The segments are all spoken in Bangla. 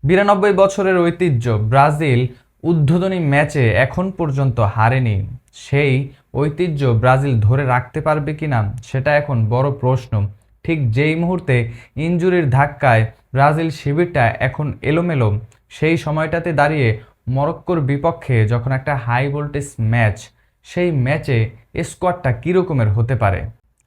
92 বছরের ঐতিহ্য ব্রাজিল উদ্বোধনী ম্যাচে এখন পর্যন্ত হারেনি। সেই ঐতিহ্য ব্রাজিল ধরে রাখতে পারবে কিনা সেটা এখন বড় প্রশ্ন। ঠিক যেই মুহূর্তে ইনজুরির ধাক্কায় ব্রাজিল শিবিরটা এখন এলোমেলো, সেই সময়টাতে দাঁড়িয়ে মরক্কোর বিপক্ষে যখন একটা হাই ভোল্টেজ ম্যাচ, সেই ম্যাচে স্কোয়াডটা কীরকমের হতে পারে।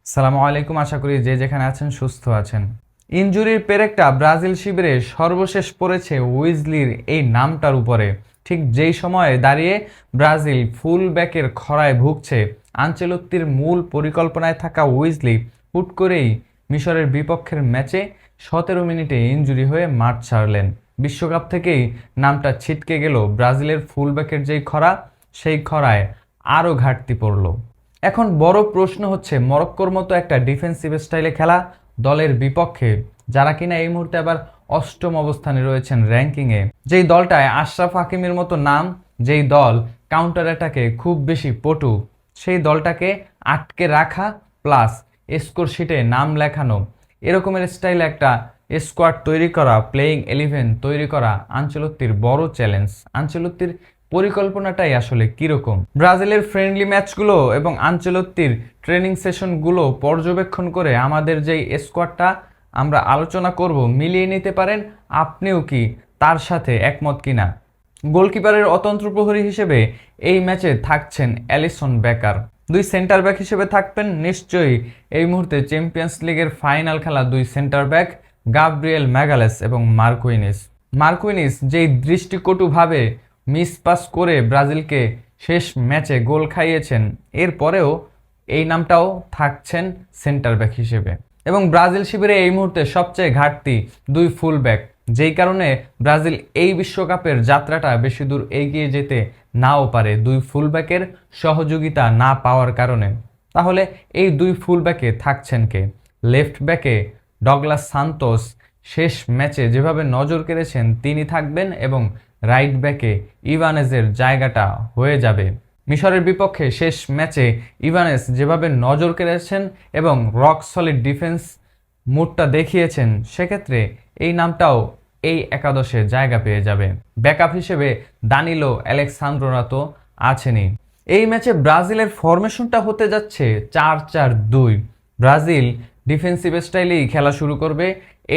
সালামু আলাইকুম, আশা করি যে যেখানে আছেন সুস্থ আছেন। ইনজুরির পেরেকটা ব্রাজিল শিবিরে সর্বশেষ পড়েছে উইজলির এই নামটার উপরে। ঠিক যেই সময়ে দাঁড়িয়ে ব্রাজিল ফুল ব্যাকের খরায় ভুগছে, আনচেলত্তির মূল পরিকল্পনায় থাকা উইজলি হুট করেই মিশরের বিপক্ষের ম্যাচে 17 মিনিটে ইনজুরি হয়ে মাঠ ছাড়লেন। বিশ্বকাপ থেকেই নামটা ছিটকে গেল ব্রাজিলের ফুল ব্যাকের যেই খরা, সেই খরায় আরও ঘাটতি পড়ল। এখন বড় প্রশ্ন হচ্ছে, মরক্কোর মতো একটা ডিফেন্সিভ স্টাইলে খেলা দলের বিপক্ষে, যারা কিনা এই মুহূর্তে আবার অষ্টম অবস্থানে রয়েছেন র্যাঙ্কিংয়ে, যেই দলটায় আশরাফ হাকিমের মতো নাম, যেই দল কাউন্টার অ্যাটাকে খুব বেশি পটু, সেই দলটাকে আটকে রাখা প্লাস স্কোর শিটে নাম লেখানো, এরকমের স্টাইলে একটা স্কোয়াড তৈরি করা, প্লেয়িং 11 তৈরি করা আনচেলত্তির বড় চ্যালেঞ্জ। আনচেলত্তির পরিকল্পনাটাই আসলে কীরকম? ব্রাজিলের ফ্রেন্ডলি ম্যাচগুলো এবং আনচেলত্তির ট্রেনিং সেশনগুলো পর্যবেক্ষণ করে আমাদের যেই স্কোয়াডটা আমরা আলোচনা করব, মিলিয়ে নিতে পারেন আপনিও কি তার সাথে একমত কিনা। গোলকিপারের অতন্ত্র প্রহরী হিসেবে এই ম্যাচে থাকছেন অ্যালিসন বেকার। দুই সেন্টার ব্যাক হিসেবে থাকবেন নিশ্চয়ই এই মুহূর্তে চ্যাম্পিয়ন্স লিগের ফাইনাল খেলা দুই সেন্টার ব্যাক গাব্রিয়েল ম্যাগালেস এবং মার্কুইনিস যেই দৃষ্টিকটুভাবে মিস পাস করে ব্রাজিলকে শেষ ম্যাচে গোল খাইয়েছেন, এরপরেও এই নামটাও থাকছেন সেন্টার ব্যাক হিসেবে। এবং ব্রাজিল শিবিরে এই মুহূর্তে সবচেয়ে ঘাটতি দুই ফুল ব্যাক, যেই কারণে ব্রাজিল এই বিশ্বকাপের যাত্রাটা বেশি দূর এগিয়ে যেতে নাও পারে দুই ফুল ব্যাকের সহযোগিতা না পাওয়ার কারণে। তাহলে এই দুই ফুল ব্যাকে থাকছেন কে? লেফট ব্যাকে ডগলাস সান্তোস শেষ ম্যাচে যেভাবে নজর কেড়েছেন তিনি থাকবেন, এবং রাইট ব্যাকে ইভানেজের জায়গাটা হয়ে যাবে। মিশরের বিপক্ষে শেষ ম্যাচে ইভানেস যেভাবে নজর কেড়েছেন এবং রক সলিড ডিফেন্স মুডটা দেখিয়েছেন, সেক্ষেত্রে এই নামটাও এই একাদশে জায়গা পেয়ে যাবে। ব্যাকআপ হিসেবে দানিলো আলেক্সান্দ্রোরা তো আছেনই। এই ম্যাচে ব্রাজিলের ফরমেশনটা হতে যাচ্ছে 4-4-2। ব্রাজিল ডিফেন্সিভ স্টাইলেই খেলা শুরু করবে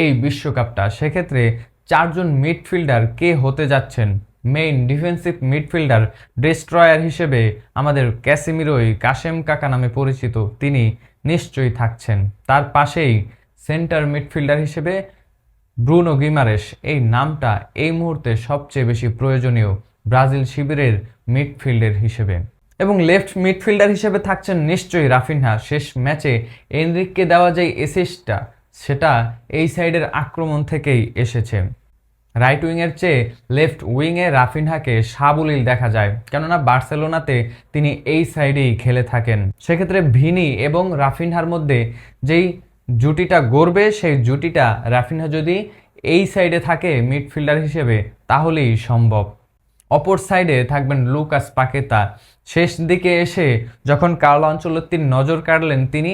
এই বিশ্বকাপটা। সেক্ষেত্রে চারজন মিডফিল্ডার কে হতে যাচ্ছেন? মেইন ডিফেন্সিভ মিডফিল্ডার ডেস্ট্রয়ার হিসেবে আমাদের ক্যাসিমিরোই, কাশেম কাকা নামে পরিচিত, তিনি নিশ্চয়ই থাকছেন। তার পাশেই সেন্টার মিডফিল্ডার হিসেবে ব্রুনো গিমারেশ, এই নামটা এই মুহূর্তে সবচেয়ে বেশি প্রয়োজনীয় ব্রাজিল শিবিরের মিডফিল্ডের হিসেবে। এবং লেফট মিডফিল্ডার হিসেবে থাকছেন নিশ্চয়ই রাফিনহা। শেষ ম্যাচে এনরিককে দেওয়া যে অ্যাসিস্টটা, সেটা এই সাইডের আক্রমণ থেকেই এসেছে। রাইট উইংয়ের চেয়ে লেফট উইংয়ে রাফিনহাকে সাবলীল দেখা যায়, কেননা বার্সেলোনাতে তিনি এই সাইডেই খেলে থাকেন। সেক্ষেত্রে ভিনি এবং রাফিনহার মধ্যে যেই জুটিটা গড়বে, সেই জুটিটা রাফিনহা যদি এই সাইডে থাকে মিডফিল্ডার হিসেবে, তাহলেই সম্ভব। অপর সাইডে থাকবেন লুকাস পাকেতা। শেষ দিকে এসে যখন কার্লো আনচেলত্তির নজর কাড়লেন, তিনি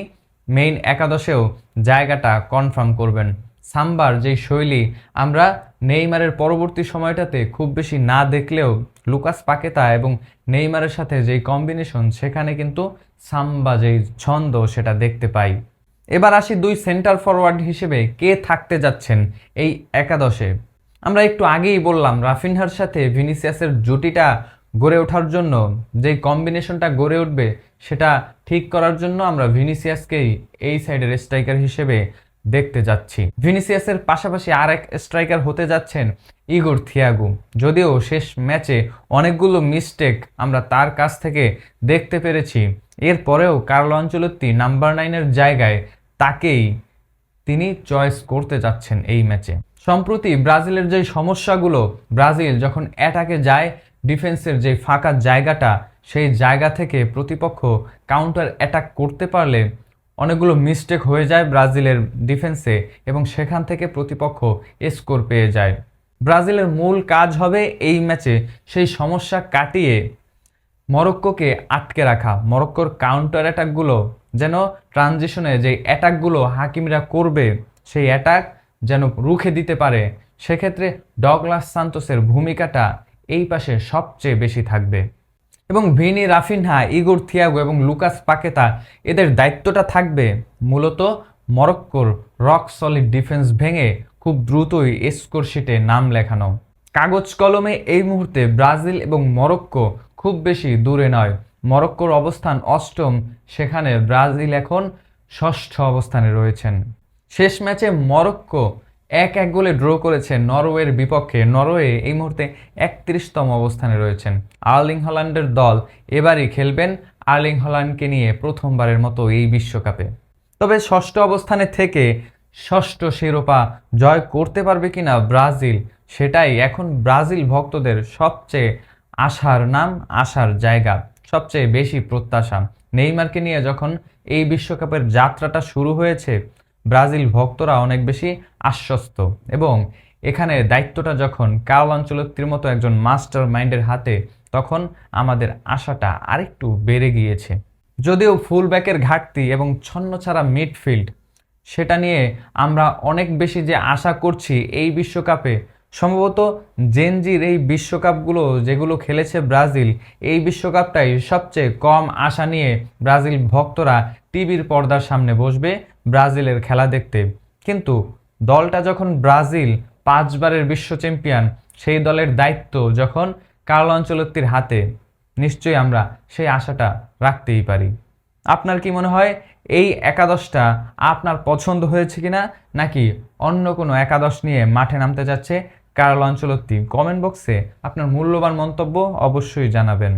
মেইন একাদশেও জায়গাটা কনফার্ম করবেন। সাম্বার যেই শৈলী আমরা নেইমারের পরবর্তী সময়টাতে খুব বেশি না দেখলেও, লুকাস পাকেতা এবং নেইমারের সাথে যেই কম্বিনেশন, সেখানে কিন্তু সাম্বা যেই ছন্দ সেটা দেখতে পাই। এবার আসি দুই সেন্টার ফরওয়ার্ড হিসেবে কে থাকতে যাচ্ছেন এই একাদশে। আমরা একটু আগেই বললাম রাফিনহার সাথে ভিনিসিয়াসের জুটিটা গড়ে ওঠার জন্য, যেই কম্বিনেশনটা গড়ে উঠবে সেটা ঠিক করার জন্য আমরা ভিনিসিয়াসকেই এই সাইডের স্ট্রাইকার হিসেবে দেখতে যাচ্ছি। ভিনিসিয়াসের পাশাপাশি আরেক স্ট্রাইকার হতে যাচ্ছেন ইগোর থিয়াগো। যদিও শেষ ম্যাচে অনেকগুলো মিস্টেক আমরা তার কাছ থেকে দেখতে পেরেছি, এরপরেও কার্লো আনচেলত্তি নাম্বার 9-এর জায়গায় তাকেই তিনি চয়েস করতে যাচ্ছেন এই ম্যাচে। সম্প্রতি ব্রাজিলের যে সমস্যাগুলো, ব্রাজিল যখন অ্যাটাকে যায়, ডিফেন্সের যে ফাঁকা জায়গাটা, সেই জায়গা থেকে প্রতিপক্ষ কাউন্টার অ্যাটাক করতে পারলে অনেকগুলো মিস্টেক হয়ে যায় ব্রাজিলের ডিফেন্সে, এবং সেখান থেকে প্রতিপক্ষ স্কোর পেয়ে যায়। ব্রাজিলের মূল কাজ হবে এই ম্যাচে সেই সমস্যা কাটিয়ে মরক্কোকে আটকে রাখা। মরক্কোর কাউন্টার অ্যাটাকগুলো যেন ট্রানজিশনে যে অ্যাটাকগুলো হাকিমরা করবে, সেই অ্যাটাক যেন রুখে দিতে পারে, সেক্ষেত্রে ডগলাস সান্তোসের ভূমিকাটা এই পাশে সবচেয়ে বেশি থাকবে এবং ভিনি রাফিনহা, ইগোর থিয়াগো এবং লুকাস পাকেতা এদের দায়িত্বটা থাকবে মূলত মরক্কোর রক সলিড ডিফেন্স ভেঙে খুব দ্রুতই স্কোর শিটে নাম লেখানো। কাগজ কলমে এই মুহূর্তে ব্রাজিল এবং মরক্কো খুব বেশি দূরে নয়। মরক্কোর অবস্থান অষ্টম, সেখানে ব্রাজিল এখন ষষ্ঠ অবস্থানে রয়েছেন। শেষ ম্যাচে মরক্কো 1-1 গোলে ড্র করেছে নরওয়ের বিপক্ষে। নরওয়ে এই মুহূর্তে 31তম অবস্থানে রয়েছেন। আর্লিং হল্যান্ডের দল এবারই খেলবেন আর্লিং হল্যান্ডকে নিয়ে প্রথমবারের মতো এই বিশ্বকাপে। তবে ষষ্ঠ অবস্থানে থেকে ষষ্ঠ শিরোপা জয় করতে পারবে কিনা ব্রাজিল, সেটাই এখন ব্রাজিল ভক্তদের সবচেয়ে আশার নাম, আশার জায়গা, সবচেয়ে বেশি প্রত্যাশা। নেইমারকে নিয়ে যখন এই বিশ্বকাপের যাত্রাটা শুরু হয়েছে, ব্রাজিল ভক্তরা অনেক বেশি আশ্বস্ত এবং এখানে দায়িত্বটা যখন কার্লো আনচেলত্তির মতো একজন মাস্টার মাইন্ডের হাতে, তখন আমাদের আশাটা আরেকটু বেড়ে গিয়েছে। যদিও ফুলব্যাকের ঘাটতি এবং ছন্নছাড়া মিডফিল্ড, সেটা নিয়ে আমরা অনেক বেশি যে আশা করছি এই বিশ্বকাপে, সম্ভবত জেনজির এই বিশ্বকাপগুলো যেগুলো খেলেছে ব্রাজিল, এই বিশ্বকাপটাই সবচেয়ে কম আশা নিয়ে ব্রাজিল ভক্তরা টিভির পর্দার সামনে বসবে ব্রাজিলের খেলা দেখতে। কিন্তু দলটা যখন ব্রাজিল 5 বারের বিশ্ব চ্যাম্পিয়ন, সেই দলের দায়িত্ব যখন কার্লো আনচেলত্তির হাতে, নিশ্চয়ই আমরা সেই আশাটা রাখতেই পারি। আপনার কি মনে হয় এই একাদশটা আপনার পছন্দ হয়েছে কিনা, নাকি অন্য কোনো একাদশ নিয়ে মাঠে নামতে যাচ্ছে কার্লো আনচেলত্তি? কমেন্ট বক্সে আপনার মূল্যবান মন্তব্য অবশ্যই জানাবেন।